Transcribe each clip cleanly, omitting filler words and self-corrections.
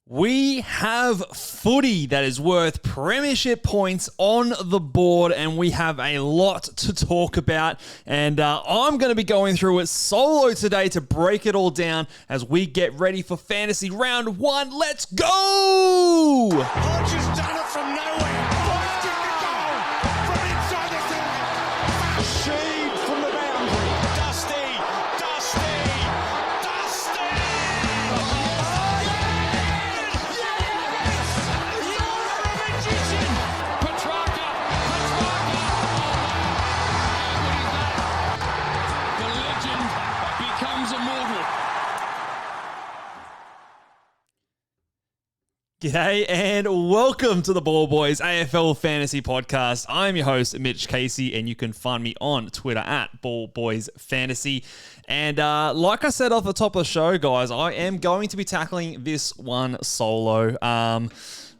We have footy that is worth premiership points on the board, and we have a lot to talk about. And I'm going to be going through it solo today to break it all down as we get ready for fantasy round one. Let's go! Hodges done it from nowhere. Busted the goal from inside the circle. Shade from the boundary. Dusty. Oh, yes! You're a magician. Petrarca. The legend becomes immortal. G'day and welcome to the Ball Boys AFL Fantasy Podcast. I'm your host, Mitch Casey, and you can find me on Twitter at Ball Boys Fantasy. And like I said off the top of the show, guys, I am going to be tackling this one solo.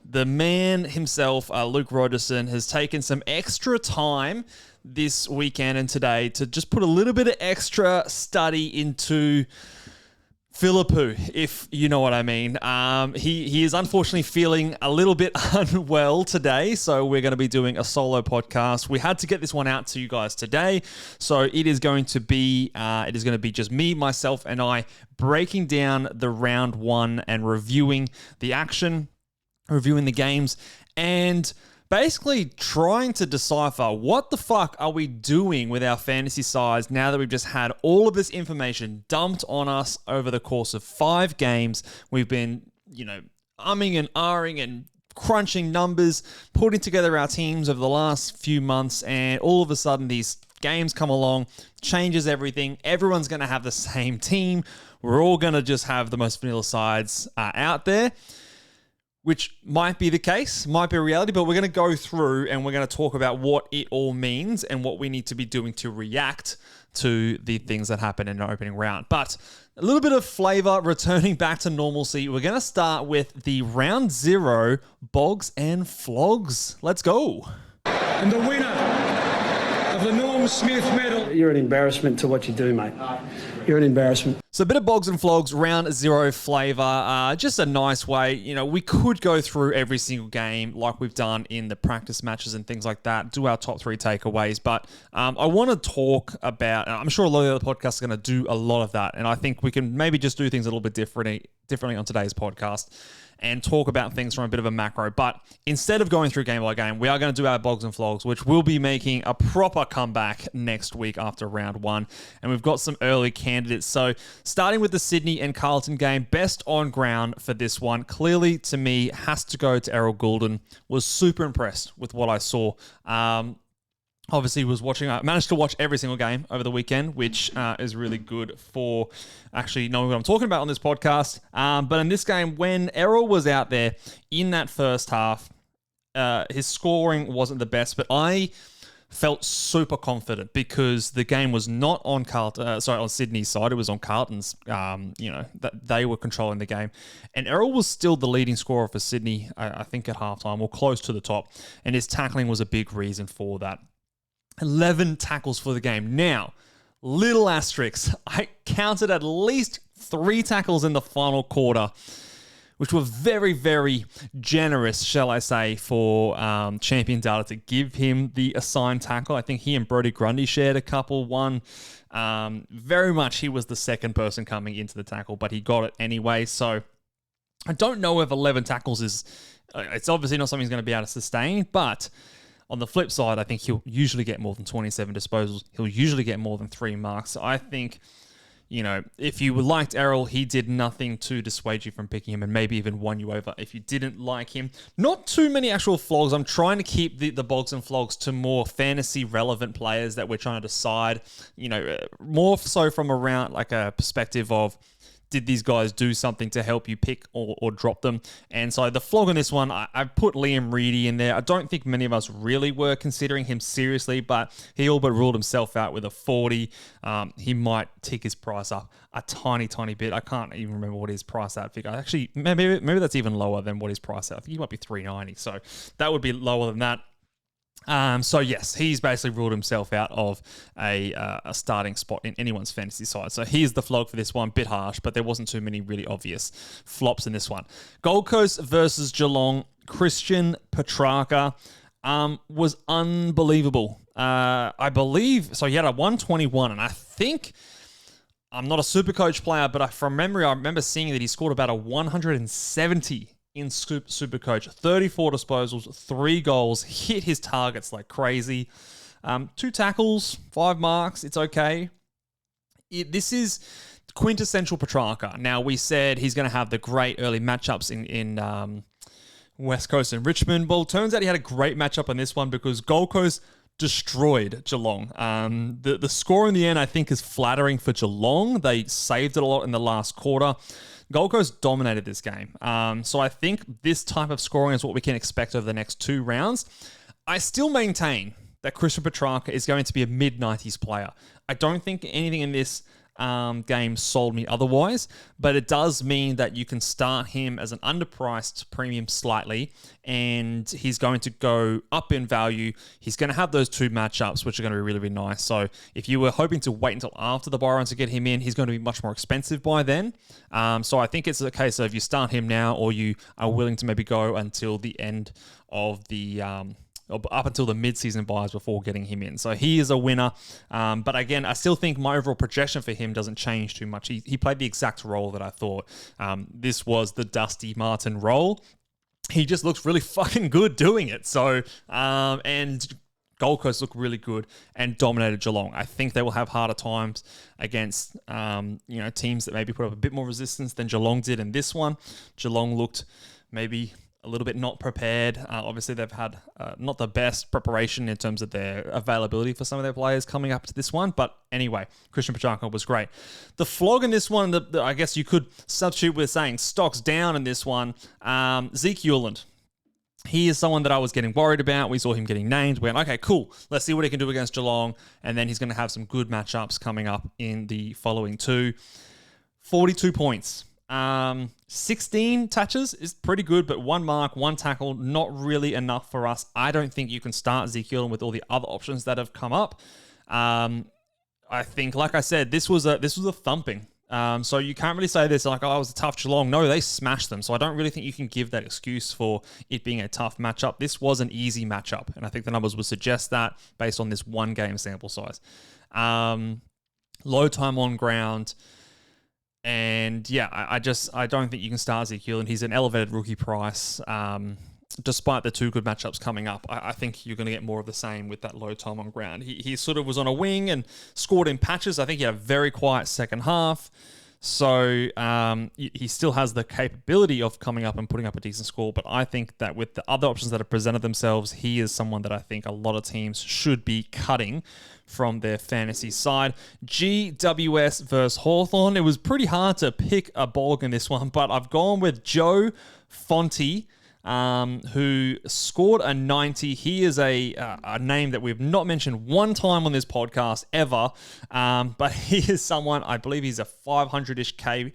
The man himself, Luke Roderson, has taken some extra time this weekend and today to just put a little bit of extra study into Philippou, if you know what I mean. He is unfortunately feeling a little bit unwell today, so we're going to be doing a solo podcast. We had to get this one out to you guys today, so it is going to be just me, myself, and I breaking down the round one and reviewing the action, reviewing the games, and basically trying to decipher what the fuck are we doing with our fantasy sides now that we've just had all of this information dumped on us over the course of 5 games. We've been, umming and ahhing and crunching numbers, putting together our teams over the last few months, and all of a sudden these games come along, changes everything. Everyone's going to have the same team. We're all going to just have the most vanilla sides out there, which might be the case, might be a reality, but we're going to go through and we're going to talk about what it all means and what we need to be doing to react to the things that happen in the opening round. But a little bit of flavor, returning back to normalcy. We're going to start with the round 0 BOGs and Flogs. Let's go. And the winner of the Norm Smith medal. You're an embarrassment to what you do, mate. You're an embarrassment. So a bit of BOGs and Flogs, round 0 flavor, just a nice way. We could go through every single game like we've done in the practice matches and things like that, do our top 3 takeaways. But I want to talk about, and I'm sure a lot of the other podcasts are going to do a lot of that. And I think we can maybe just do things a little bit differently on today's podcast and talk about things from a bit of a macro. But instead of going through game by game, we are going to do our BOGs and Flogs, which will be making a proper comeback next week after round 1. And we've got some early candidates. So starting with the Sydney and Carlton game, best on ground for this one, clearly to me, has to go to Errol Goulden. Was super impressed with what I saw. Obviously, managed to watch every single game over the weekend, which is really good for actually knowing what I'm talking about on this podcast. But in this game, when Errol was out there in that first half, his scoring wasn't the best, but I felt super confident because the game was not on on Sydney's side. It was on Carlton's. That they were controlling the game, and Errol was still the leading scorer for Sydney. I think at halftime or close to the top, and his tackling was a big reason for that. 11 tackles for the game. Now, little asterisks. I counted at least 3 tackles in the final quarter, which were very, very generous, shall I say, for Champion Data to give him the assigned tackle. I think he and Brodie Grundy shared a couple. One, very much he was the second person coming into the tackle, but he got it anyway. So I don't know if 11 tackles it's obviously not something he's going to be able to sustain, but on the flip side, I think he'll usually get more than 27 disposals. He'll usually get more than 3 marks. So I think, if you liked Errol, he did nothing to dissuade you from picking him and maybe even won you over if you didn't like him. Not too many actual flogs. I'm trying to keep the BOGs and Flogs to more fantasy relevant players that we're trying to decide, more so from around like a perspective of, did these guys do something to help you pick or drop them? And so the flog on this one, I put Liam Reedy in there. I don't think many of us really were considering him seriously, but he all but ruled himself out with a 40. He might tick his price up a tiny, tiny bit. I can't even remember what his price out figure. Actually, maybe that's even lower than what his price out. I think he might be 390. So that would be lower than that. So yes, he's basically ruled himself out of a starting spot in anyone's fantasy side. So here's the flog for this one. Bit harsh, but there wasn't too many really obvious flops in this one. Gold Coast versus Geelong. Christian Petrarca was unbelievable. I believe so. He had a 121, and I think I'm not a Supercoach player, but from memory, I remember seeing that he scored about a 170 in Supercoach, 34 disposals, 3 goals, hit his targets like crazy. 2 tackles, 5 marks, it's okay. This is quintessential Petrarca. Now, we said he's going to have the great early matchups in West Coast and Richmond. Well, turns out he had a great matchup on this one because Gold Coast destroyed Geelong. The score in the end, I think, is flattering for Geelong. They saved it a lot in the last quarter. Gold Coast dominated this game. So I think this type of scoring is what we can expect over the next 2 rounds. I still maintain that Christian Petrarca is going to be a mid-90s player. I don't think anything in this game sold me otherwise, but it does mean that you can start him as an underpriced premium slightly, and he's going to go up in value. He's going to have those 2 matchups, which are going to be really, really nice. So if you were hoping to wait until after the bye round to get him in, he's going to be much more expensive by then. So I think it's a case of you start him now, or you are willing to maybe go until the end of the up until the mid-season buys before getting him in. So he is a winner. But again, I still think my overall projection for him doesn't change too much. He played the exact role that I thought. This was the Dusty Martin role. He just looks really fucking good doing it. So, and Gold Coast looked really good and dominated Geelong. I think they will have harder times against, teams that maybe put up a bit more resistance than Geelong did in this one. Geelong looked maybe a little bit not prepared. Obviously, they've had not the best preparation in terms of their availability for some of their players coming up to this one. But anyway, Christian Petrarca was great. The flog in this one, I guess you could substitute with saying stocks down in this one. Zeke Hewland. He is someone that I was getting worried about. We saw him getting named. We went, okay, cool. Let's see what he can do against Geelong. And then he's going to have some good matchups coming up in the following 2. 42 points. 16 touches is pretty good, but 1 mark, 1 tackle, not really enough for us. I don't think you can start Zeke Hewland with all the other options that have come up. I think, like I said, this was a thumping. So you can't really say this like, oh, it was a tough Geelong. No, they smashed them. So I don't really think you can give that excuse for it being a tough matchup. This was an easy matchup, and I think the numbers would suggest that based on this 1 game sample size. Low time on ground. And yeah, I don't think you can start Zeke Hewland. He's an elevated rookie price. Despite the 2 good matchups coming up, I think you're going to get more of the same with that low time on ground. He sort of was on a wing and scored in patches. I think he had a very quiet second half. So he still has the capability of coming up and putting up a decent score. But I think that with the other options that have presented themselves, he is someone that I think a lot of teams should be cutting from their fantasy side. GWS versus Hawthorn. It was pretty hard to pick a bog in this one, but I've gone with Joe Fonte, who scored a 90. He is a name that we've not mentioned one time on this podcast ever, but he is someone, I believe he's a 500-ish K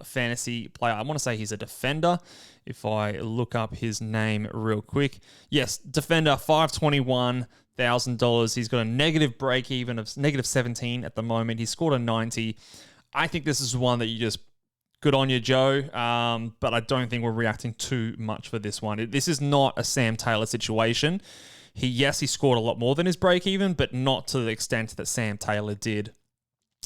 fantasy player. I want to say he's a defender. If I look up his name real quick. Yes, defender, $521,000. He's got a negative break even of negative 17 at the moment. He scored a 90. I think this is one that you just good on you, Joe, but I don't think we're reacting too much for this one. This is not a Sam Taylor situation. He scored a lot more than his break even, but not to the extent that Sam Taylor did.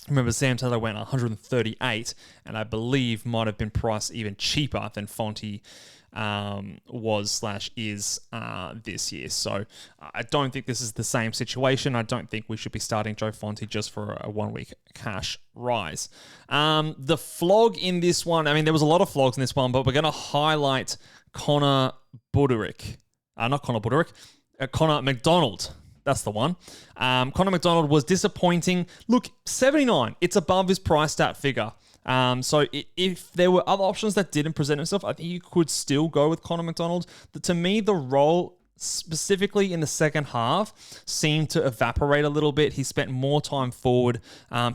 Remember, Sam Taylor went 138, and I believe might have been priced even cheaper than Fonte was/is this year. So I don't think this is the same situation. I don't think we should be starting Joe Fonte just for a 1-week cash rise. The flog in this one, I mean, there was a lot of flogs in this one, but we're going to highlight Connor Buderick. Connor McDonald. That's the one. Connor McDonald was disappointing. Look, 79. It's above his price stat figure. So if there were other options that didn't present themselves, I think you could still go with Connor McDonald. To me, the role specifically in the second half seemed to evaporate a little bit. He spent more time forward.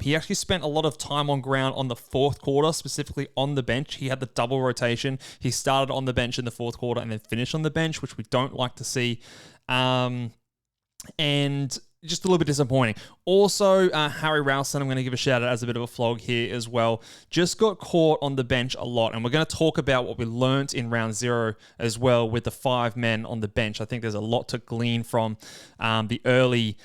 He actually spent a lot of time on ground on the 4th quarter, specifically on the bench. He had the double rotation. He started on the bench in the 4th quarter and then finished on the bench, which we don't like to see. and just a little bit disappointing. Also, Harry Ralston, I'm going to give a shout out as a bit of a flog here as well. Just got caught on the bench a lot, and we're going to talk about what we learnt in round 0 as well with the 5 men on the bench. I think there's a lot to glean from the early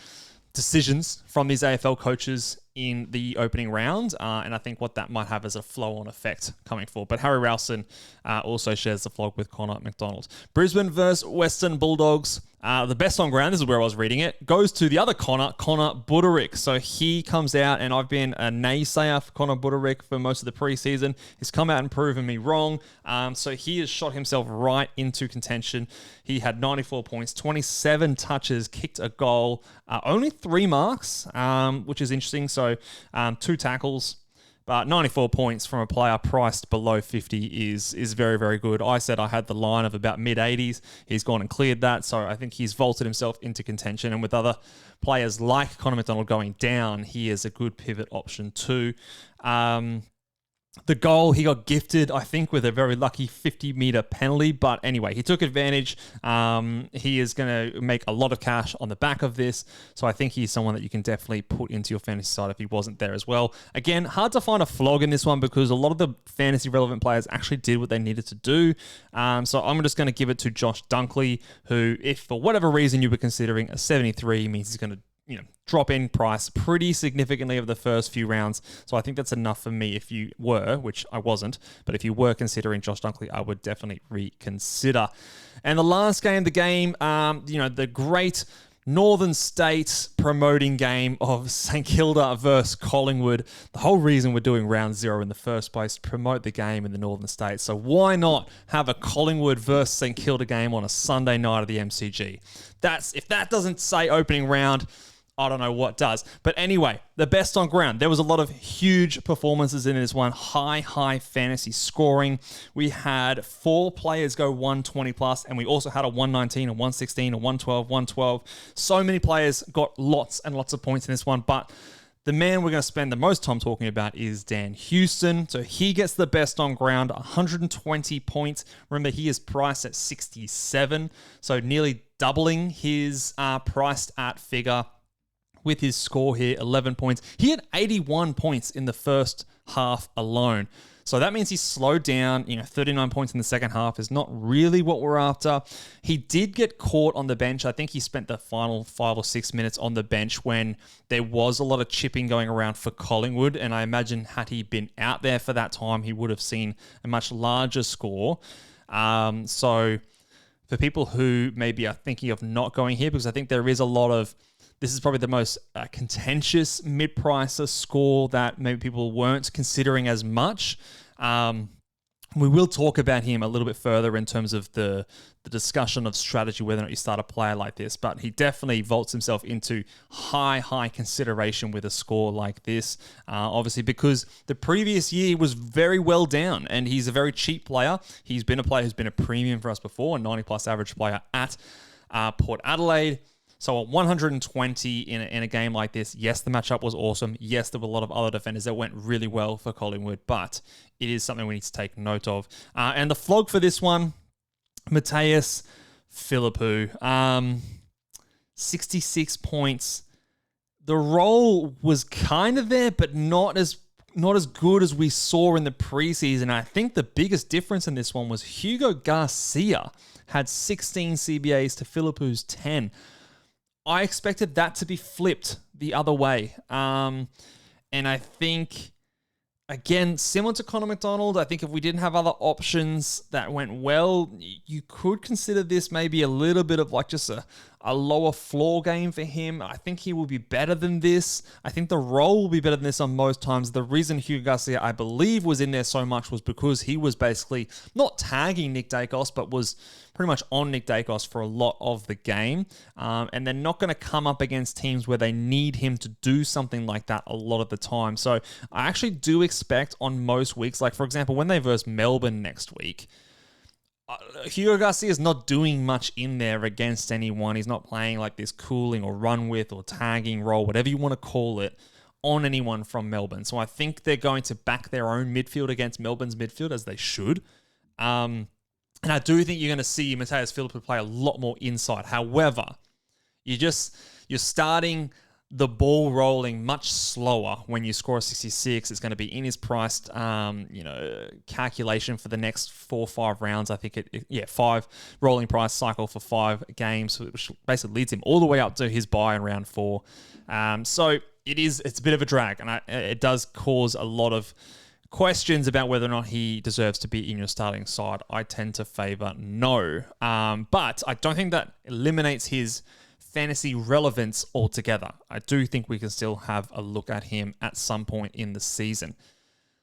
decisions from these AFL coaches in the opening round, and I think what that might have as a flow-on effect coming forward. But Harry Ralston also shares the flog with Connor McDonald. Brisbane versus Western Bulldogs. The best on ground, this is where I was reading it, goes to the other Connor Buderick. So he comes out, and I've been a naysayer for Connor Buderick for most of the preseason. He's come out and proven me wrong. So he has shot himself right into contention. He had 94 points, 27 touches, kicked a goal, only 3 marks, which is interesting. So 2 tackles. But 94 points from a player priced below 50 is very, very good. I said I had the line of about mid-80s. He's gone and cleared that, so I think he's vaulted himself into contention. And with other players like Connor McDonald going down, he is a good pivot option too. The goal, he got gifted, I think, with a very lucky 50-meter penalty. But anyway, he took advantage. He is going to make a lot of cash on the back of this. So I think he's someone that you can definitely put into your fantasy side if he wasn't there as well. Again, hard to find a flog in this one because a lot of the fantasy-relevant players actually did what they needed to do. So I'm just going to give it to Josh Dunkley, who, if for whatever reason you were considering a 73, means he's going to drop in price pretty significantly over the first few rounds. So I think that's enough for me if you were, which I wasn't, but if you were considering Josh Dunkley, I would definitely reconsider. And the last game, the great Northern States promoting game of St Kilda versus Collingwood. The whole reason we're doing round 0 in the first place, promote the game in the Northern States. So why not have a Collingwood versus St Kilda game on a Sunday night at the MCG? If that doesn't say opening round, I don't know what does. But anyway, the best on ground. There was a lot of huge performances in this one. High fantasy scoring. We had 4 players go 120 plus, and we also had a 119, a 116, a 112, 112. So many players got lots and lots of points in this one, but the man we're going to spend the most time talking about is Dan Houston. So he gets the best on ground, 120 points. Remember, he is priced at 67, so nearly doubling his priced at figure with his score here, 11 points. He had 81 points in the first half alone. So that means he slowed down. 39 points in the second half is not really what we're after. He did get caught on the bench. I think he spent the final 5 or 6 minutes on the bench when there was a lot of chipping going around for Collingwood. And I imagine had he been out there for that time, he would have seen a much larger score. So for people who maybe are thinking of not going here, because I think there is a lot of, this is probably the most contentious mid-pricer score that maybe people weren't considering as much. We will talk about him a little bit further in terms of the discussion of strategy, whether or not you start a player like this, but he definitely vaults himself into high consideration with a score like this. Obviously, because the previous year was very well down, and he's a very cheap player. He's been a player who's been a premium for us before, a 90-plus average player at Port Adelaide. So at 120 in a game like this, yes, the matchup was awesome. Yes, there were a lot of other defenders that went really well for Collingwood, but it is something we need to take note of. And the flog for this one, Mateus Philippou, 66 points. The role was kind of there, but not as good as we saw in the preseason. I think the biggest difference in this one was Hugo Garcia had 16 CBAs to Philippou's 10. I expected that to be flipped the other way. And I think, again, similar to Connor McDonald, I think if we didn't have other options that went well, you could consider this maybe a little bit of like just a lower floor game for him. I think he will be better than this. I think the role will be better than this on most times. The reason Hugo Garcia, I believe, was in there so much was because he was basically not tagging Nick Dacos, but was pretty much on Nick Dacos for a lot of the game. And they're not going to come up against teams where they need him to do something like that a lot of the time. So I actually do expect on most weeks, like for example, when they verse Melbourne next week, Hugo Garcia is not doing much in there against anyone. He's not playing like this cooling or run with or tagging role, whatever you want to call it, on anyone from Melbourne. So I think they're going to back their own midfield against Melbourne's midfield, as they should. And I do think you're going to see Mateus Philippou play a lot more inside. However, You're starting the ball rolling much slower when you score a 66. It's going to be in his priced, calculation for the next 4 or 5 rounds. I think 5 rolling price cycle for 5 games, which basically leads him all the way up to his buy in round 4. So it's a bit of a drag, and it does cause a lot of questions about whether or not he deserves to be in your starting side. I tend to favour no, but I don't think that eliminates his fantasy relevance altogether. I do think we can still have a look at him at some point in the season.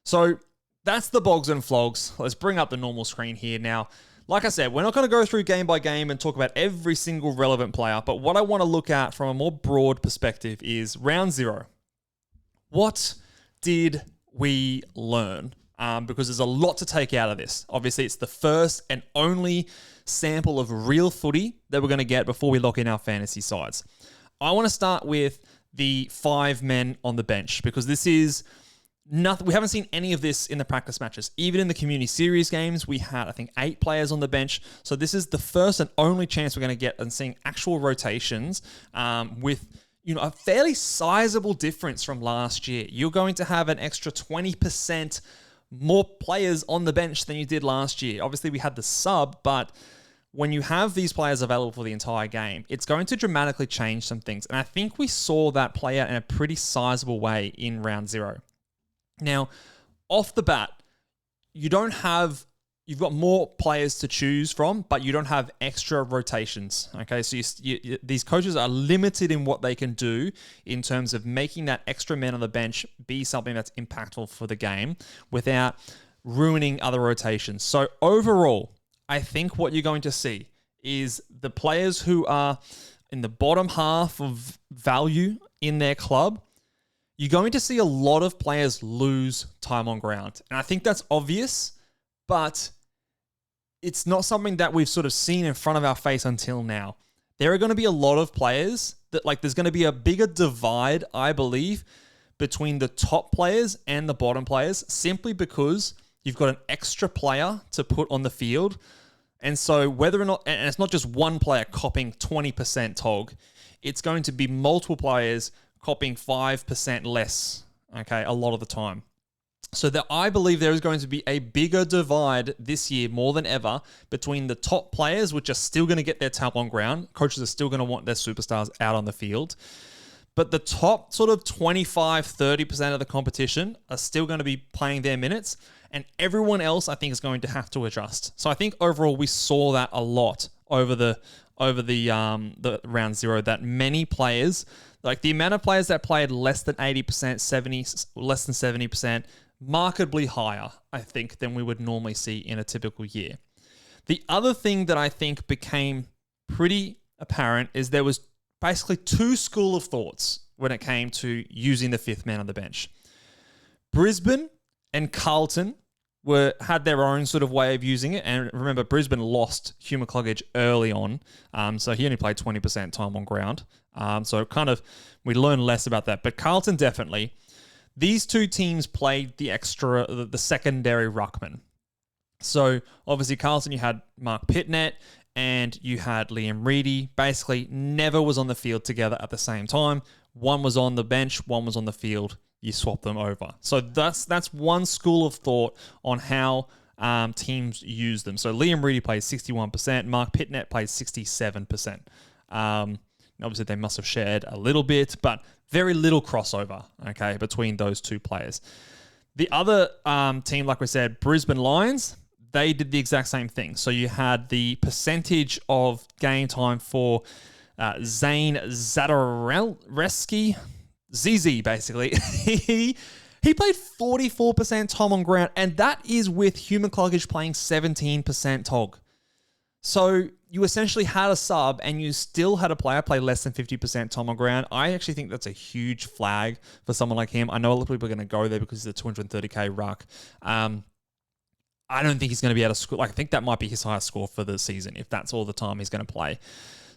So that's the Bogs and Flogs. Let's bring up the normal screen here. Now, like I said, we're not going to go through game by game and talk about every single relevant player, but what I want to look at from a more broad perspective is round 0. What did we learn? Because there's a lot to take out of this. Obviously, it's the first and only sample of real footy that we're going to get before we lock in our fantasy sides. I want to start with the 5 men on the bench, because this is nothing. We haven't seen any of this in the practice matches. Even in the community series games, we had, I think, 8 players on the bench. So this is the first and only chance we're going to get on seeing actual rotations with a fairly sizable difference from last year. You're going to have an extra 20% more players on the bench than you did last year. Obviously, we had the sub, but when you have these players available for the entire game, it's going to dramatically change some things. And I think we saw that play out in a pretty sizable way in round 0. Now, off the bat, you've got more players to choose from, but you don't have extra rotations. Okay, so these coaches are limited in what they can do in terms of making that extra man on the bench be something that's impactful for the game without ruining other rotations. So overall, I think what you're going to see is the players who are in the bottom half of value in their club, you're going to see a lot of players lose time on ground. And I think that's obvious, but it's not something that we've sort of seen in front of our face until now. There are going to be a lot of players that, there's going to be a bigger divide, I believe, between the top players and the bottom players, simply because you've got an extra player to put on the field. And so whether or not, and it's not just one player copping 20% TOG, it's going to be multiple players copping 5% less, okay, a lot of the time. So that I believe there is going to be a bigger divide this year more than ever between the top players, which are still going to get their tap on ground. Coaches are still going to want their superstars out on the field. But the top sort of 25, 30% of the competition are still going to be playing their minutes. And everyone else, I think, is going to have to adjust. So I think overall we saw that a lot over the round 0, that many players, the amount of players that played less than 80%, less than 70%, markedly higher, I think, than we would normally see in a typical year. The other thing that I think became pretty apparent is there was basically 2 school of thoughts when it came to using the 5th man on the bench. Brisbane and Carlton had their own sort of way of using it. And remember, Brisbane lost Hugh McCluggage early on, so he only played 20% time on ground. So we learned less about that. But Carlton definitely. These 2 teams played the secondary ruckman. So obviously Carlton, you had Mark Pitnet and you had Liam Reedy, basically never was on the field together at the same time. One was on the bench, one was on the field. You swap them over. So that's one school of thought on how teams use them. So Liam Reedy plays 61%, Mark Pitnet plays 67%. Obviously, they must have shared a little bit, but very little crossover, okay, between those 2 players. The other team, like we said, Brisbane Lions, they did the exact same thing. So you had the percentage of game time for Zane Zadoreski, ZZ, basically. He played 44% time on ground, and that is with Hugh McCluggage playing 17% TOG. So you essentially had a sub and you still had a player play less than 50% time on ground. I actually think that's a huge flag for someone like him. I know a lot of people are going to go there because he's a 230k ruck. I don't think he's going to be able to score. I think that might be his highest score for the season if that's all the time he's going to play.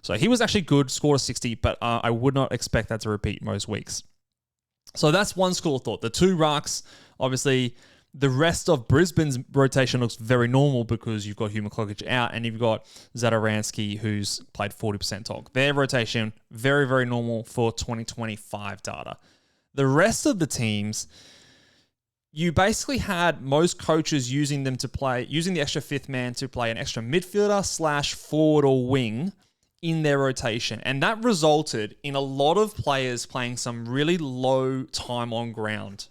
So he was actually good, scored a 60, but I would not expect that to repeat most weeks. So that's one school of thought. The 2 rucks, obviously, The rest of Brisbane's rotation looks very normal because you've got Hugh McCluggage out and you've got Zadaransky, who's played 40% talk. Their rotation, very, very normal for 2025 data. The rest of the teams, you basically had most coaches using them to play, using the extra fifth man to play an extra midfielder / forward or wing in their rotation. And that resulted in a lot of players playing some really low time on ground,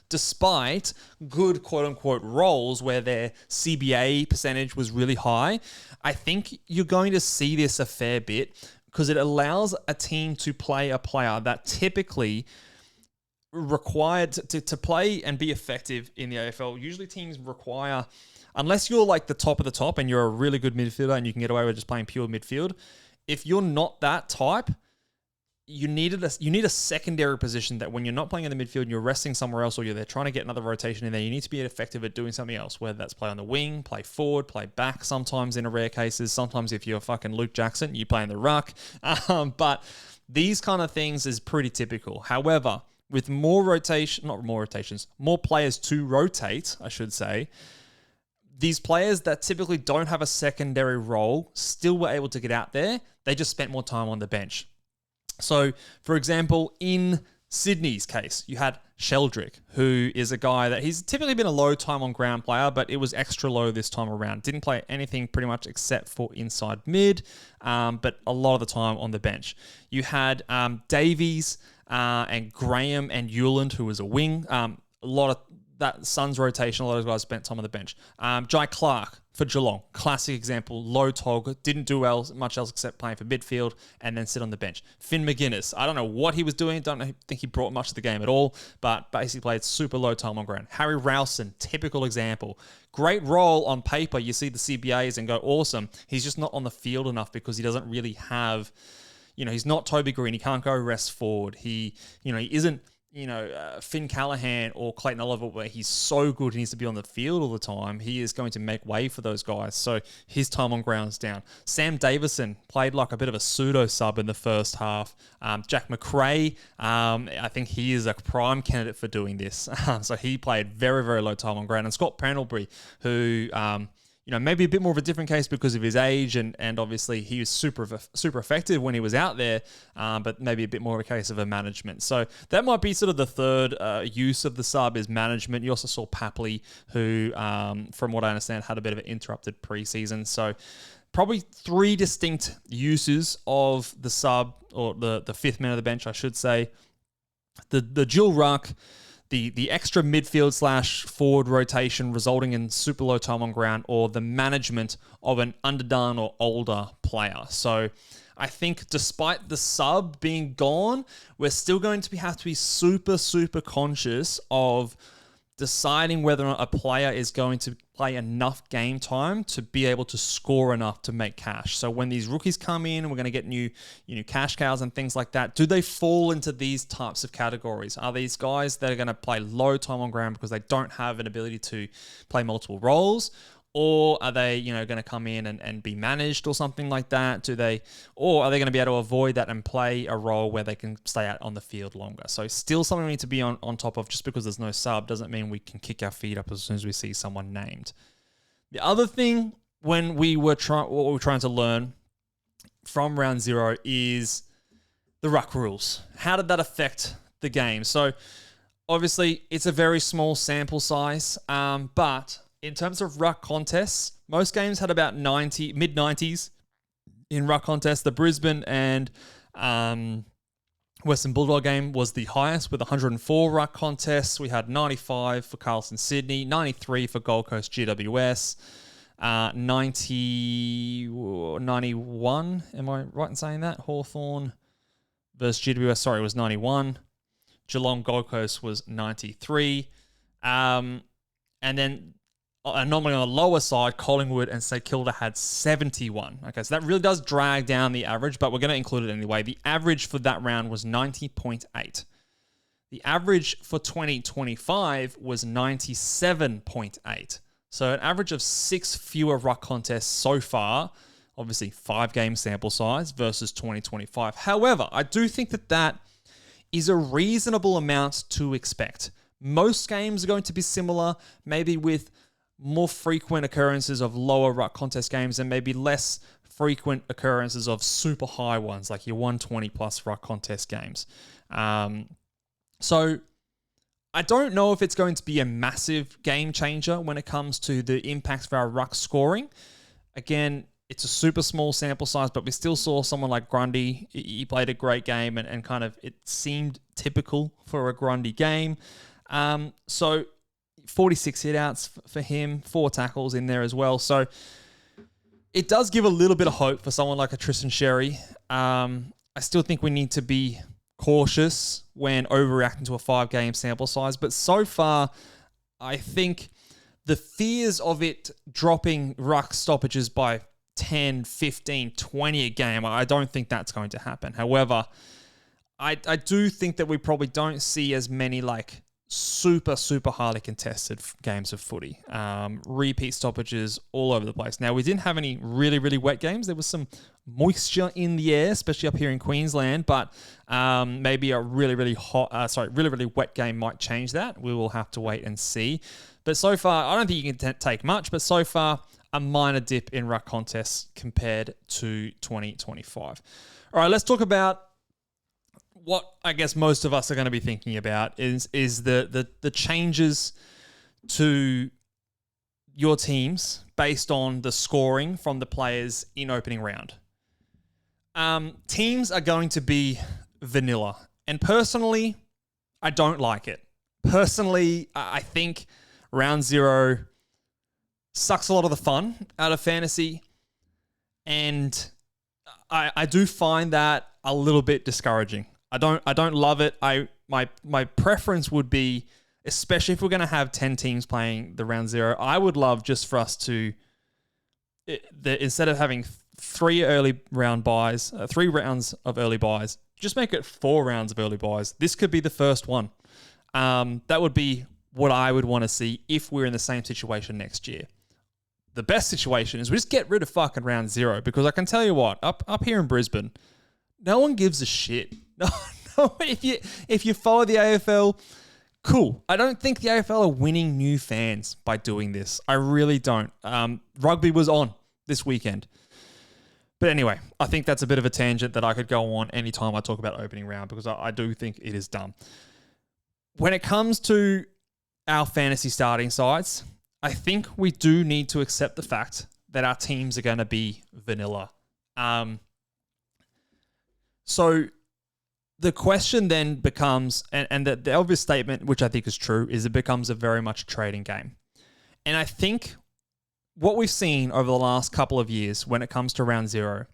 despite good quote-unquote roles where their CBA percentage was really high. I think you're going to see this a fair bit because it allows a team to play a player that typically required to play and be effective in the AFL. Usually teams require, unless you're like the top of the top and you're a really good midfielder and you can get away with just playing pure midfield, if you're not that type, you need a secondary position that when you're not playing in the midfield and you're resting somewhere else or you're there trying to get another rotation in there, you need to be effective at doing something else, whether that's play on the wing, play forward, play back sometimes in rare cases. Sometimes if you're fucking Luke Jackson, you play in the ruck. But these kind of things is pretty typical. However, with more players to rotate, I should say, these players that typically don't have a secondary role still were able to get out there. They just spent more time on the bench. So, for example, in Sydney's case, you had Sheldrick, who is a guy that he's typically been a low time on ground player, but it was extra low this time around. Didn't play anything pretty much except for inside mid, but a lot of the time on the bench. You had Davies and Graham and Euland, who was a wing. A lot of that Suns rotation, a lot of guys spent time on the bench. Jai Clark for Geelong, classic example, low tog, didn't do much else except playing for midfield and then sit on the bench. Finn McGuinness, I don't know what he was doing, think he brought much to the game at all, but basically played super low time on ground. Harry Rowson, typical example. Great role on paper, you see the CBAs and go, awesome. He's just not on the field enough because he doesn't really have, he's not Toby Green, he can't go rest forward. He isn't, Finn Callahan or Clayton Oliver, where he's so good, he needs to be on the field all the time. He is going to make way for those guys. So his time on ground is down. Sam Davison played like a bit of a pseudo sub in the first half. Jack McRae, I think he is a prime candidate for doing this. So he played very, very low time on ground. And Scott Pendlebury, who, maybe a bit more of a different case because of his age and obviously he was super effective when he was out there, but maybe a bit more of a case of a management. So that might be sort of the third use of the sub is management. You also saw Papley, who, from what I understand, had a bit of an interrupted preseason. So probably three distinct uses of the sub, or the fifth man of the bench, I should say. The dual ruck, the extra midfield / forward rotation resulting in super low time on ground, or the management of an underdone or older player. So I think despite the sub being gone, we're still going to have to be super, super conscious of deciding whether or not a player is going to play enough game time to be able to score enough to make cash. So when these rookies come in, we're going to get new cash cows and things like that. Do they fall into these types of categories? Are these guys that are going to play low time on ground because they don't have an ability to play multiple roles? Or are they, going to come in and be managed or something like that? Or are they going to be able to avoid that and play a role where they can stay out on the field longer? So still something we need to be on top of. Just because there's no sub doesn't mean we can kick our feet up as soon as we see someone named. The other thing when what we're trying to learn from round zero is the ruck rules. How did that affect the game? So obviously it's a very small sample size, but in terms of ruck contests, most games had about mid-90s in ruck contests. The Brisbane and Western Bulldog game was the highest with 104 ruck contests. We had 95 for Carlton Sydney, 93 for Gold Coast GWS, 91, am I right in saying that? Hawthorn versus GWS, sorry, it was 91. Geelong Gold Coast was 93. And then normally on the lower side, Collingwood and say Kilda had 71. Okay, so that really does drag down the average, but we're going to include it anyway. The average for that round was 90.8. The average for 2025 was 97.8. So an average of 6 fewer ruck contests so far, obviously 5-game sample size versus 2025. However, I do think that is a reasonable amount to expect Most games are going to be similar, maybe with more frequent occurrences of lower ruck contest games and maybe less frequent occurrences of super high ones, like your 120 plus ruck contest games. So I don't know if it's going to be a massive game changer when it comes to the impact of our ruck scoring. Again, it's a super small sample size, but we still saw someone like Grundy. He played a great game and kind of it seemed typical for a Grundy game. So 46 hitouts for him, 4 tackles in there as well. So it does give a little bit of hope for someone like a Tristan Sherry. I still think we need to be cautious when overreacting to a 5-game sample size. But so far, I think the fears of it dropping ruck stoppages by 10, 15, 20 a game, I don't think that's going to happen. However, I do think that we probably don't see as many like super highly contested games of footy. Repeat stoppages all over the place. Now, we didn't have any really wet games. There was some moisture in the air, especially up here in Queensland, but maybe a really wet game might change that. We will have to wait and see. But so far, I don't think you can take much, but so far, a minor dip in ruck contests compared to 2025. All right, let's talk about what I guess most of us are going to be thinking about is the changes to your teams based on the scoring from the players in opening round. Teams are going to be vanilla. And personally, I don't like it. Personally, I think round 0 sucks a lot of the fun out of fantasy. And I do find that a little bit discouraging. I don't love it. My preference would be, especially if we're going to have 10 teams playing the round 0, I would love just for us to, instead of having 3 rounds of early buys, just make it 4 rounds of early buys. This could be the first one. That would be what I would want to see if we're in the same situation next year. The best situation is we just get rid of fucking round 0, because I can tell you what, up here in Brisbane, no one gives a shit. No, if you follow the AFL, cool. I don't think the AFL are winning new fans by doing this. I really don't. Rugby was on this weekend. But anyway, I think that's a bit of a tangent that I could go on anytime I talk about opening round, because I do think it is dumb. When it comes to our fantasy starting sides, I think we do need to accept the fact that our teams are going to be vanilla. So the question then becomes, and the obvious statement, which I think is true, is it becomes a very much trading game. And I think what we've seen over the last couple of years when it comes to round 0,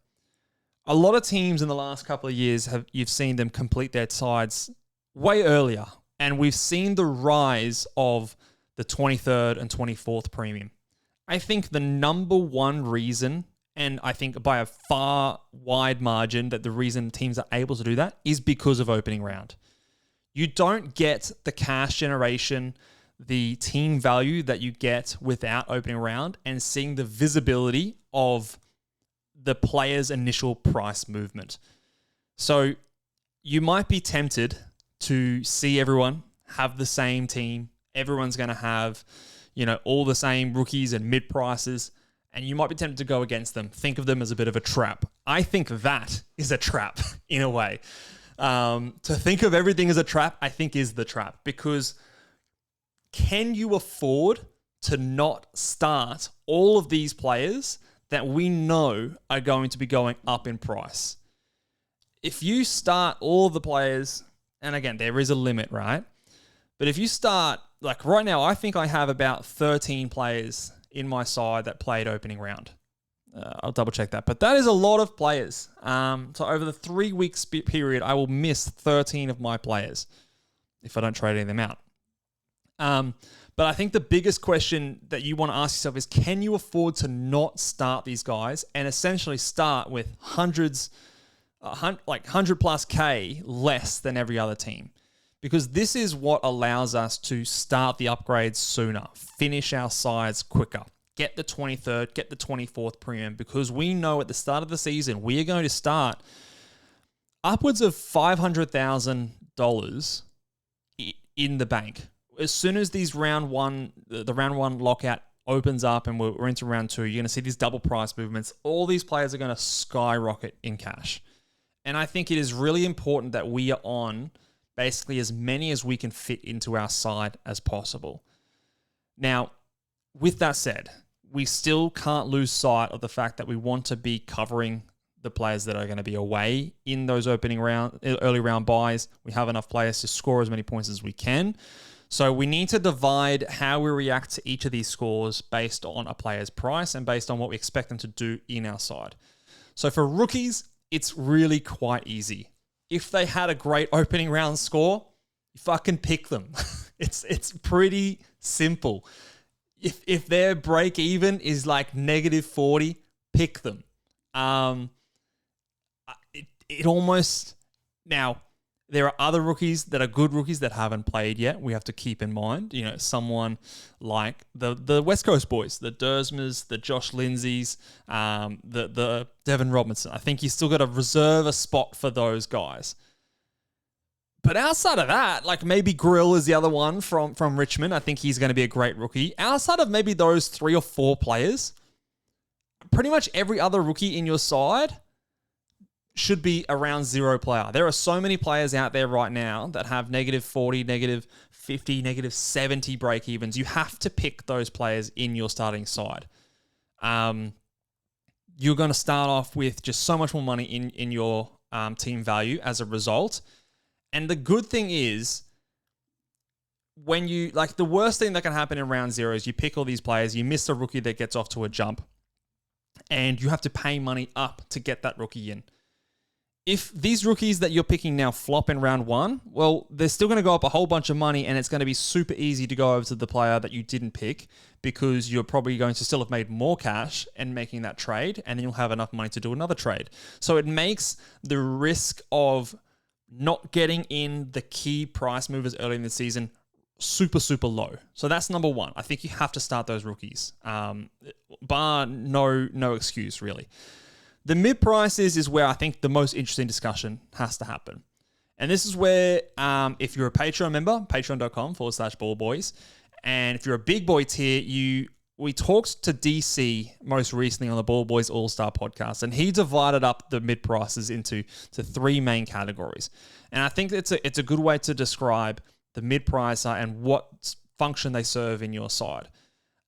a lot of teams in the last couple of years you've seen them complete their sides way earlier. And we've seen the rise of the 23rd and 24th premium. I think the number one reason, and I think by a far wide margin, that the reason teams are able to do that is because of opening round. You don't get the cash generation, the team value that you get without opening round and seeing the visibility of the player's initial price movement. So you might be tempted to see everyone have the same team. Everyone's going to have, all the same rookies and mid prices, and you might be tempted to go against them. Think of them as a bit of a trap. I think that is a trap in a way. To think of everything as a trap, I think is the trap, because can you afford to not start all of these players that we know are going to be going up in price? If you start all the players, and again, there is a limit, right? But if you start, like right now, I think I have about 13 players in my side that played opening round. I'll double check that. But that is a lot of players. So over the 3-week period, I will miss 13 of my players if I don't trade any of them out. But I think the biggest question that you want to ask yourself is, can you afford to not start these guys and essentially start with 100 plus K less than every other team? Because this is what allows us to start the upgrades sooner, finish our sides quicker, get the 23rd, get the 24th premium, because we know at the start of the season, we are going to start upwards of $500,000 in the bank. as soon as the round one lockout opens up and we're into round 2, you're going to see these double price movements. All these players are going to skyrocket in cash. And I think it is really important that we are on basically as many as we can fit into our side as possible. Now, with that said, we still can't lose sight of the fact that we want to be covering the players that are going to be away in those early round buys. We have enough players to score as many points as we can. So we need to divide how we react to each of these scores based on a player's price and based on what we expect them to do in our side. So for rookies, it's really quite easy. If they had a great opening round score, you fucking pick them. It's pretty simple. If their break even is like -40, pick them. It almost... Now, there are other rookies that are good rookies that haven't played yet. We have to keep in mind, someone like the West Coast boys, the Dersmers, the Josh Lindsays, the Devon Robinson. I think you still got to reserve a spot for those guys. But outside of that, like maybe Grill is the other one from Richmond. I think he's going to be a great rookie. Outside of maybe those 3 or 4 players, pretty much every other rookie in your side should be around 0 player. There are so many players out there right now that have -40, -50, -70 break evens. You have to pick those players in your starting side. You're going to start off with just so much more money in your team value as a result. And the good thing is, when you, like, the worst thing that can happen in round 0 is you pick all these players, you miss a rookie that gets off to a jump, and you have to pay money up to get that rookie in. If these rookies that you're picking now flop in round 1, well, they're still going to go up a whole bunch of money, and it's going to be super easy to go over to the player that you didn't pick because you're probably going to still have made more cash and making that trade, and then you'll have enough money to do another trade. So it makes the risk of not getting in the key price movers early in the season super, super low. So that's number 1. I think you have to start those rookies, bar no excuse, really. The mid prices is where I think the most interesting discussion has to happen. And this is where, if you're a Patreon member, patreon.com/ballboys, and if you're a big boy tier, we talked to DC most recently on the Ball Boys All-Star podcast, and he divided up the mid prices into 3 main categories. And I think it's a good way to describe the mid pricer and what function they serve in your side.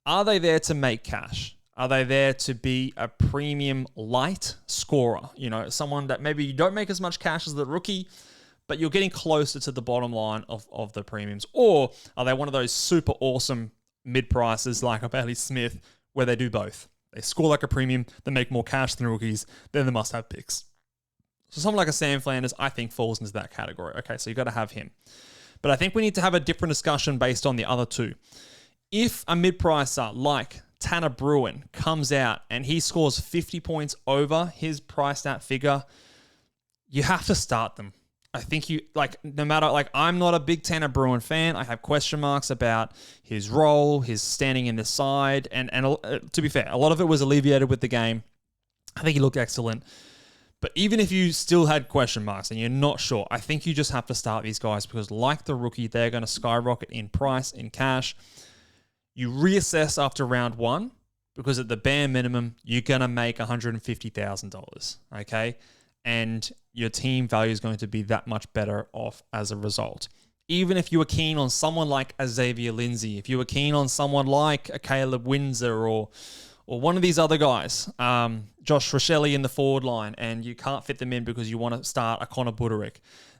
Are they there to make cash? Are they there to be a premium light scorer? Someone that maybe you don't make as much cash as the rookie, but you're getting closer to the bottom line of the premiums. Or are they one of those super awesome mid-prices like a Bailey Smith where they do both? They score like a premium, they make more cash than rookies, then they must have picks. So someone like a Sam Flanders, I think, falls into that category. Okay, so you've got to have him. But I think we need to have a different discussion based on the other 2. If a mid-pricer like Tanner Bruin comes out and he scores 50 points over his price stat figure, you have to start them. I think no matter, I'm not a big Tanner Bruin fan. I have question marks about his role, his standing in the side, and to be fair, a lot of it was alleviated with the game. I think he looked excellent. But even if you still had question marks and you're not sure, I think you just have to start these guys because, like the rookie, they're going to skyrocket in price, in cash. You reassess after round 1 because at the bare minimum, you're going to make $150,000, okay? And your team value is going to be that much better off as a result. Even if you were keen on someone like a Xavier Lindsay, if you were keen on someone like a Caleb Windsor or one of these other guys, Josh Rochelle in the forward line, and you can't fit them in because you want to start a Connor Buderick.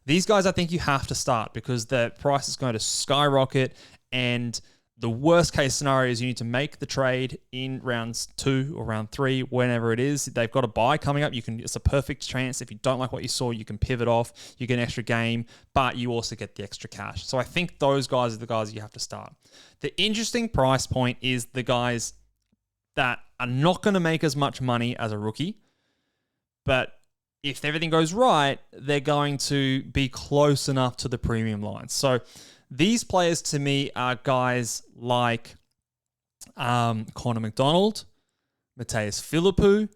These guys, I think you have to start because the price is going to skyrocket, and the worst case scenario is you need to make the trade in rounds 2 or round 3, whenever it is. They've got a bye coming up. It's a perfect chance. If you don't like what you saw, you can pivot off. You get an extra game, but you also get the extra cash. So I think those guys are the guys you have to start. The interesting price point is the guys that are not going to make as much money as a rookie, but if everything goes right, they're going to be close enough to the premium line. So these players to me are guys like Connor McDonald, Mateus Philippou,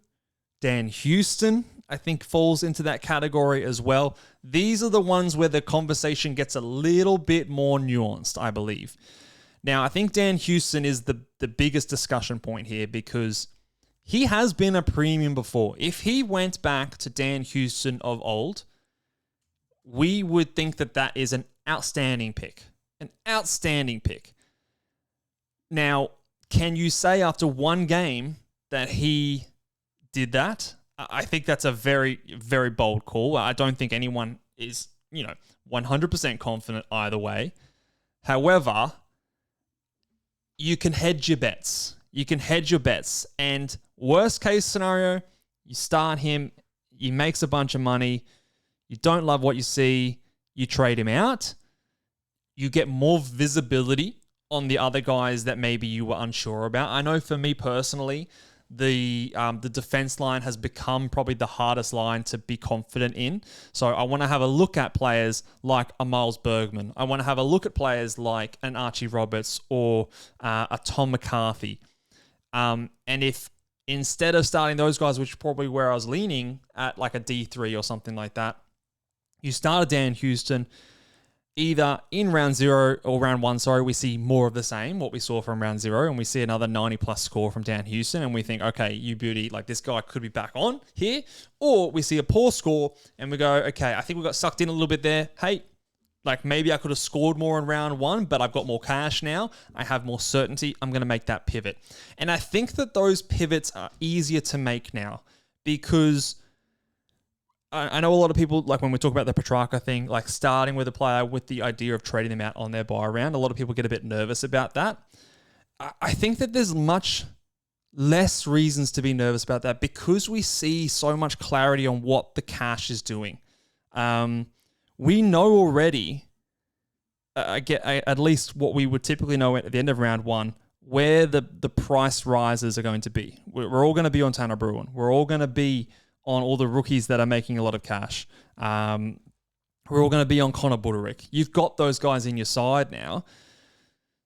Dan Houston, I think falls into that category as well. These are the ones where the conversation gets a little bit more nuanced, I believe. Now, I think Dan Houston is the biggest discussion point here because he has been a premium before. If he went back to Dan Houston of old, we would think that that is an outstanding pick. An outstanding pick. Now, can you say after one game that he did that? I think that's a very, very bold call. I don't think anyone is, 100% confident either way. However, you can hedge your bets. And worst case scenario, you start him, he makes a bunch of money, you don't love what you see, you trade him out, you get more visibility on the other guys that maybe you were unsure about. I know for me personally, the defense line has become probably the hardest line to be confident in. So I want to have a look at players like a Miles Bergman. I want to have a look at players like an Archie Roberts or a Tom McCarthy. And if instead of starting those guys, which is probably where I was leaning at like a D3 or something like that, you start a Dan Houston, either in round 0 or round 1, we see more of the same, what we saw from round 0, and we see another 90-plus score from Dan Houston, and we think, okay, you beauty, like this guy could be back on here. Or we see a poor score, and we go, okay, I think we got sucked in a little bit there. Hey, like maybe I could have scored more in round 1, but I've got more cash now. I have more certainty. I'm going to make that pivot. And I think that those pivots are easier to make now because I know a lot of people, like when we talk about the Petrarca thing, like starting with a player with the idea of trading them out on their buy round, a lot of people get a bit nervous about that. I think that there's much less reasons to be nervous about that because we see so much clarity on what the cash is doing. We know already, at least what we would typically know at the end of round 1, where the price rises are going to be. We're all going to be on Tanner Bruin. We're all going to be on all the rookies that are making a lot of cash. We're all going to be on Connor Buderick. You've got those guys in your side now.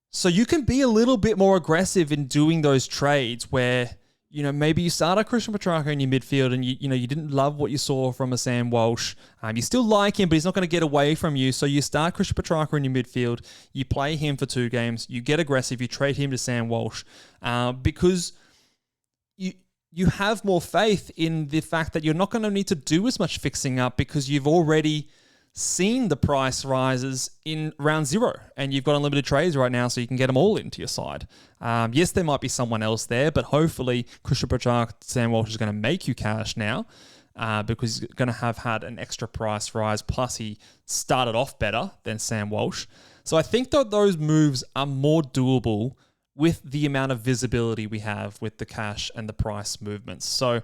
So you can be a little bit more aggressive in doing those trades where, maybe you start a Christian Petrarca in your midfield and you didn't love what you saw from a Sam Walsh. You still like him, but he's not going to get away from you. So you start Christian Petrarca in your midfield. You play him for 2 games. You get aggressive. You trade him to Sam Walsh because you have more faith in the fact that you're not going to need to do as much fixing up because you've already seen the price rises in round 0 and you've got unlimited trades right now so you can get them all into your side. Yes, there might be someone else there, but hopefully Christian Petrarca, Sam Walsh is going to make you cash now because he's going to have had an extra price rise. Plus he started off better than Sam Walsh. So I think that those moves are more doable with the amount of visibility we have with the cash and the price movements. So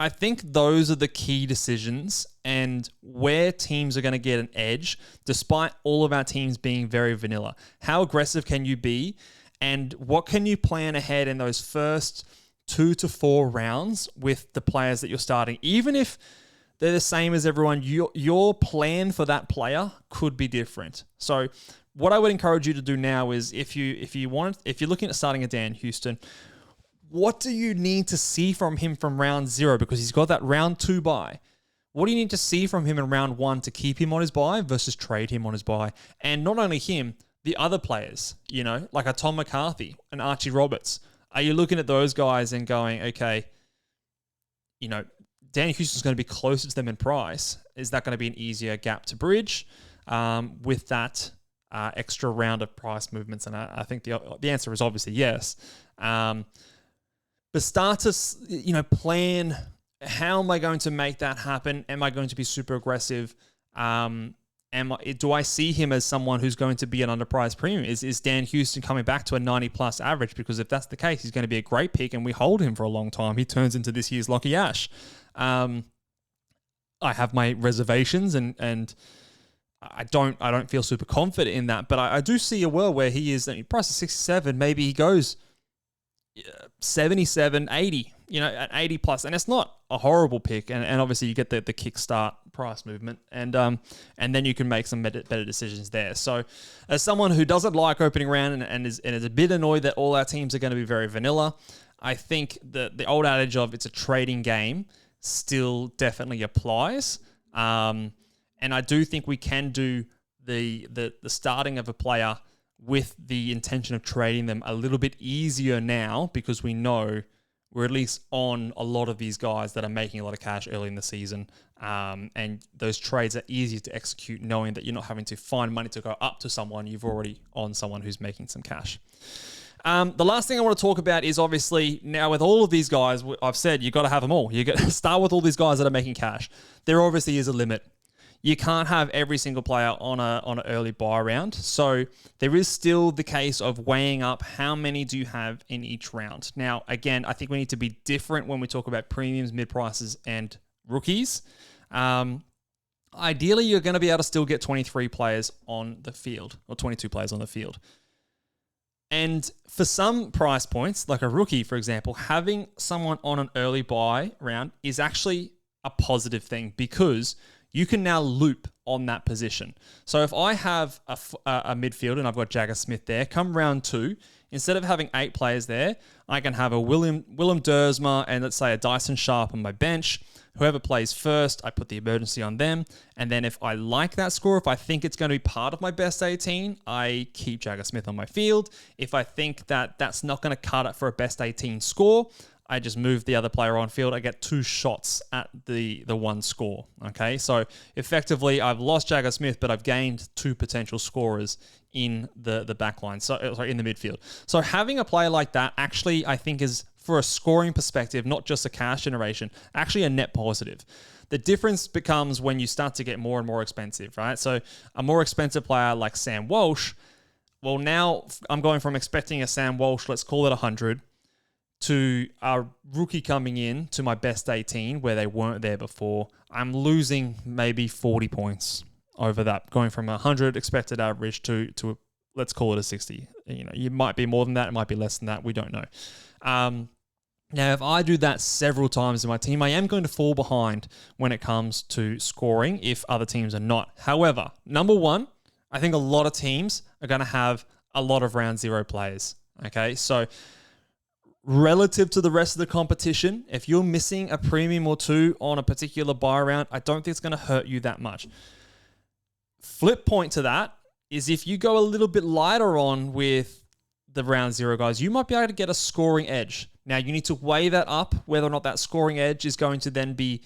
I think those are the key decisions and where teams are going to get an edge, despite all of our teams being very vanilla. How aggressive can you be? And what can you plan ahead in those first 2 to 4 rounds with the players that you're starting? Even if they're the same as everyone, your plan for that player could be different. So what I would encourage you to do now is if you're looking at starting a Dan Houston, what do you need to see from him from round 0? Because he's got that round 2 bye. What do you need to see from him in round 1 to keep him on his bye versus trade him on his bye? And not only him, the other players, like a Tom McCarthy, an Archie Roberts. Are you looking at those guys and going, okay, Dan Houston's going to be closer to them in price. Is that going to be an easier gap to bridge with that extra round of price movements? And I think the answer is obviously yes. But start to, plan, how am I going to make that happen? Am I going to be super aggressive? Do I see him as someone who's going to be an underpriced premium? Is Dan Houston coming back to a 90-plus average? Because if that's the case, he's going to be a great pick and we hold him for a long time. He turns into this year's Lockie Ash. I have my reservations and I don't feel super confident in that, but I do see a world where he is, price of 67, maybe he goes 77, 80, at 80 plus, and it's not a horrible pick. And obviously you get the kickstart price movement, and then you can make some better decisions there. So as someone who doesn't like opening round and is a bit annoyed that all our teams are going to be very vanilla, I think the old adage of it's a trading game still definitely applies. And I do think we can do the starting of a player with the intention of trading them a little bit easier now, because we know we're at least on a lot of these guys that are making a lot of cash early in the season. And those trades are easier to execute knowing that you're not having to find money to go up to someone. You've already on someone who's making some cash. The last thing I want to talk about is obviously now with all of these guys, I've said you've got to have them all. You got to start with all these guys that are making cash. There obviously is a limit. You can't have every single player on an early buy round. So there is still the case of weighing up how many do you have in each round. Now, again, I think we need to be different when we talk about premiums, mid-prices, and rookies. Ideally, you're going to be able to still get 23 players on the field, or 22 players on the field. And for some price points, like a rookie, for example, having someone on an early buy round is actually a positive thing, because you can now loop on that position. So if I have a midfield and I've got Jagger Smith there, come round 2, instead of having 8 players there, I can have a Willem Dersma and let's say a Dyson Sharp on my bench. Whoever plays first, I put the emergency on them. And then if I like that score, if I think it's going to be part of my best 18, I keep Jagger Smith on my field. If I think that that's not going to cut it for a best 18 score, I just move the other player on field. I get 2 shots at the one score. Okay, so effectively, I've lost Jagger Smith, but I've gained 2 potential scorers in the back line. So in the midfield. So having a player like that actually, I think, is, for a scoring perspective, not just a cash generation, actually a net positive. The difference becomes when you start to get more and more expensive, right? So a more expensive player like Sam Walsh, well, now I'm going from expecting a Sam Walsh, let's call it 100, to a rookie coming in to my best 18 where they weren't there before. I'm losing maybe 40 points over that, going from 100 expected average to let's call it a 60. You might be more than that, it might be less than that, we don't know. Now, if I do that several times in my team, I am going to fall behind when it comes to scoring if other teams are not. However, number one, I think a lot of teams are going to have a lot of round 0 players. Okay, so relative to the rest of the competition, if you're missing a premium or 2 on a particular buy round, I don't think it's going to hurt you that much. Flip point to that is if you go a little bit lighter on with the round 0 guys, you might be able to get a scoring edge. Now, you need to weigh that up, whether or not that scoring edge is going to then be,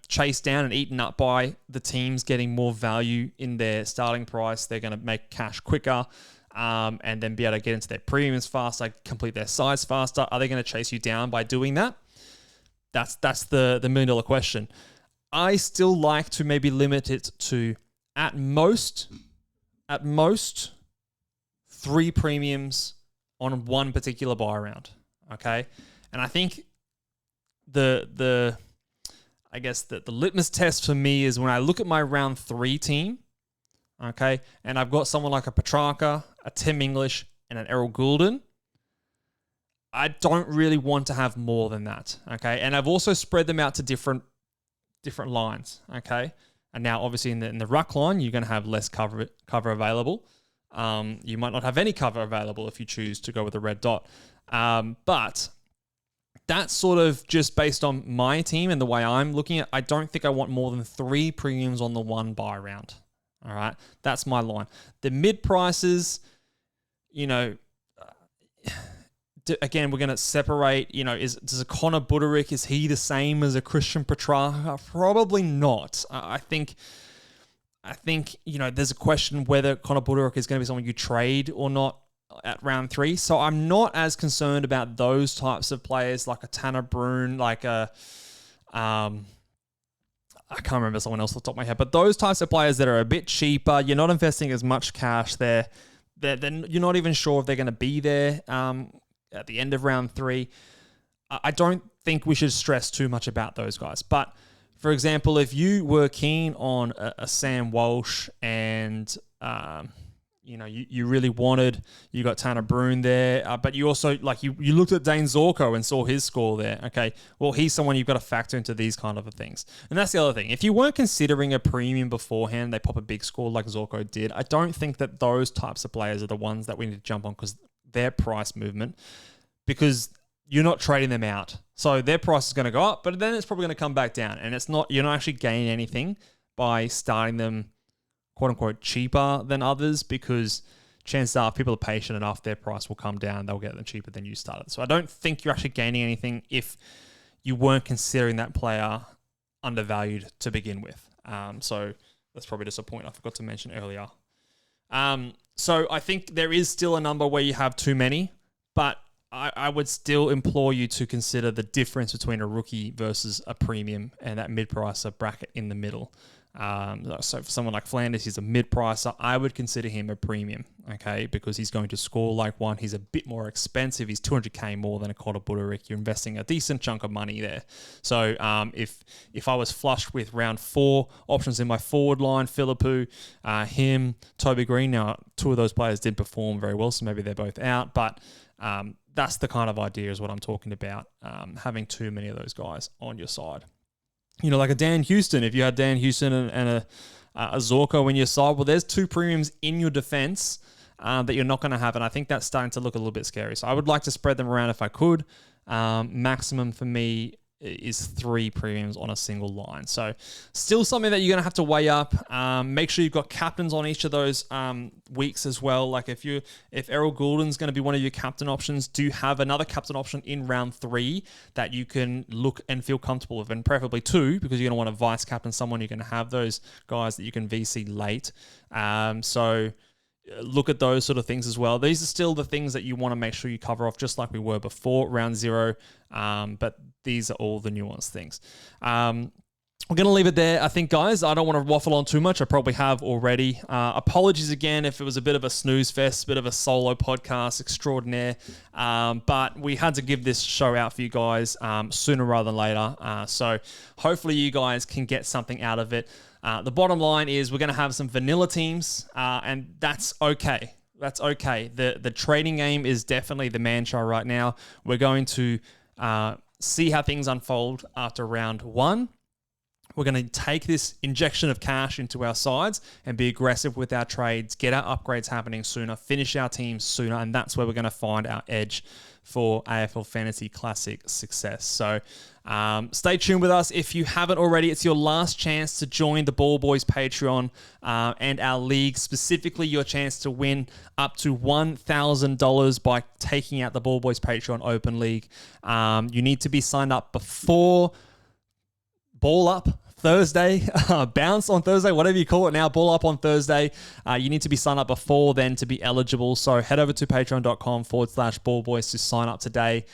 chased down and eaten up by the teams getting more value in their starting price. They're going to make cash quicker and then be able to get into their premiums faster, complete their size faster. Are they going to chase you down by doing that? That's the $1 million question. I still like to maybe limit it to at most 3 premiums on one particular buy round. Okay. And I think the litmus test for me is when I look at my round 3 team, okay, and I've got someone like a Petrarca, a Tim English, and an Errol Goulden, I don't really want to have more than that, okay? And I've also spread them out to different lines, okay? And now, obviously, in the ruck line, you're going to have less cover available. You might not have any cover available if you choose to go with a red dot. But that's sort of just based on my team and the way I'm looking at. I don't think I want more than 3 premiums on the one buy round. All right, that's my line. The mid prices, again, we're going to separate. Does a Connor Buderick, is he the same as a Christian Petrarca? Probably not. I think there's a question whether Connor Buderick is going to be someone you trade or not at round 3. So I'm not as concerned about those types of players like a Tanner Bruhn, like a I can't remember someone else off the top of my head, but those types of players that are a bit cheaper, you're not investing as much cash there. Then you're not even sure if they're going to be there at the end of round 3. I don't think we should stress too much about those guys. But for example, if you were keen on a Sam Walsh and you really wanted, you got Tanner Bruhn there, but you also, you looked at Dane Zorko and saw his score there. Okay, well, he's someone you've got to factor into these kind of things. And that's the other thing. If you weren't considering a premium beforehand, they pop a big score like Zorko did, I don't think that those types of players are the ones that we need to jump on because their price movement, because you're not trading them out. So their price is going to go up, but then it's probably going to come back down. And you're not actually gaining anything by starting them, quote unquote, cheaper than others, because chances are if people are patient enough, their price will come down. They'll get them cheaper than you started. So I don't think you're actually gaining anything if you weren't considering that player undervalued to begin with. So that's probably just a point I forgot to mention earlier. So I think there is still a number where you have too many, but I would still implore you to consider the difference between a rookie versus a premium and that mid-pricer bracket in the middle. So for someone like Flanders, he's a mid-pricer. I would consider him a premium, okay, because he's going to score like one. He's a bit more expensive. He's 200k more than a Cotter Buderick. You're investing a decent chunk of money there. So if I was flushed with round 4 options in my forward line, Philippou, him, Toby Green. Now, 2 of those players did perform very well, so maybe they're both out, but that's the kind of idea is what I'm talking about, having too many of those guys on your side. You know, like a Dan Houston, if you had Dan Houston and a Zorko in your side, well, there's 2 premiums in your defense that you're not going to have, and I think that's starting to look a little bit scary. So I would like to spread them around if I could. Maximum for me is 3 premiums on a single line. So still something that you're going to have to weigh up. Make sure you've got captains on each of those weeks as well. Like if Errol Goulden's going to be one of your captain options, do have another captain option in round 3 that you can look and feel comfortable with, and preferably 2, because you're going to want to vice captain someone. You're going to have those guys that you can VC late. So look at those sort of things as well. These are still the things that you want to make sure you cover off, just like we were before round 0. But these are all the nuanced things. We're going to leave it there, I think, guys. I don't want to waffle on too much. I probably have already. Apologies again if it was a bit of a snooze fest, a bit of a solo podcast extraordinaire. But we had to give this show out for you guys sooner rather than later. So hopefully you guys can get something out of it. The bottom line is we're going to have some vanilla teams, and that's okay. That's okay. The trading game is definitely the mantra right now. We're going to see how things unfold after round 1. We're going to take this injection of cash into our sides and be aggressive with our trades, get our upgrades happening sooner, finish our teams sooner, and that's where we're going to find our edge for AFL Fantasy Classic success. So stay tuned with us. If you haven't already, it's your last chance to join the Ball Boys Patreon and our league, specifically your chance to win up to $1,000 by taking out the Ball Boys Patreon Open League. You need to be signed up before Ball Up Thursday, bounce on Thursday, whatever you call it now, Ball Up on Thursday. You need to be signed up before then to be eligible. So head over to patreon.com/ballboys to sign up today.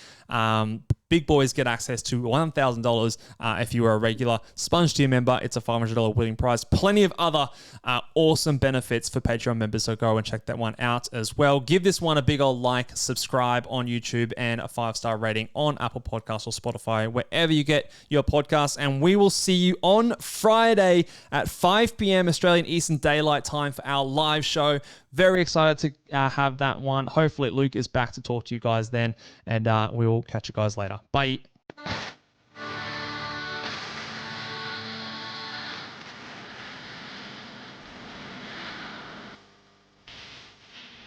Big boys get access to $1,000 if you are a regular. Sponge Tier member, it's a $500 winning prize. Plenty of other awesome benefits for Patreon members, so go and check that one out as well. Give this one a big old like, subscribe on YouTube, and a 5-star rating on Apple Podcasts or Spotify, wherever you get your podcasts. And we will see you on Friday at 5 p.m. Australian Eastern Daylight Time for our live show. Very excited to have that one. Hopefully Luke is back to talk to you guys then, and we will catch you guys later. Bye.